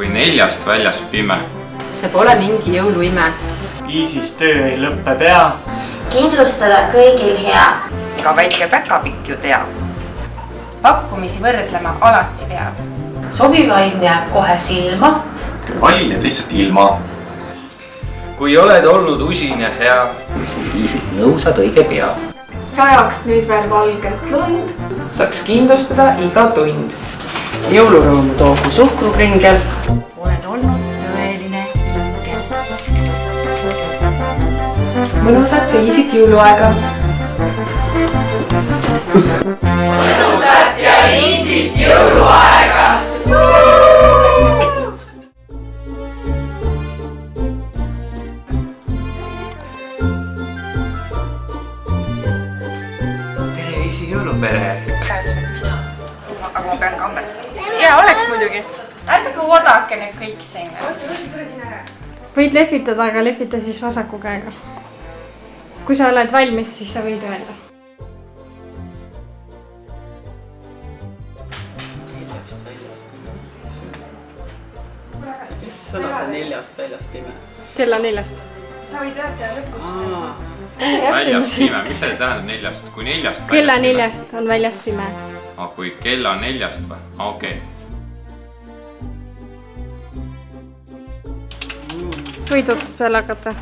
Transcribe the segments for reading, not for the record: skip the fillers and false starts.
kui 4-st väljas pime. See pole mingi jõuluime. Viisis töö ei lõppe pea. Kindlustada kõigil hea. Ka väike päkapikk ju teab. Pakkumisi võrdlema alati peab. Sobivaim jääb kohe silma. Kui valijad lihtsalt ilma. Kui oled olnud usin ja hea, siis viisid nõusad õige pea. Sajaks nüüd veel valget lund. Saaks kindlustada iga tund. Jõulurõõmu toogu suhkrukringel. Oled olnud tõeline ingel. Mõnusat öisid jõuluaega. Mõnusat ja öisid jõuluaega! tere öisi jõulupere! Aga ma pean kaamerasse. Ja oleks muidugi. Ärge kui oodake nüüd kõik siin. Võid lehvitada, aga lehvita siis vasaku käega. Kui sa oled valmis, siis sa võid öelda. Sõna see 4-st väljas pime. Kella 4-st. Sa võid öelda lõpus. Väljas pime, mis see tähendab 4-st? Kui 4-st Kella 4-st on väljas pime. Kui kella 4-st või? Okei. Võid otsast peale hakata.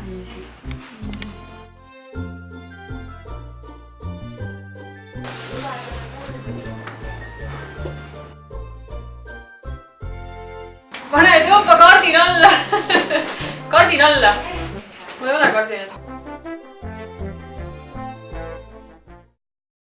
Pane Joopa kaardin alla. Kaardin alla. Mul ei ole kaardin.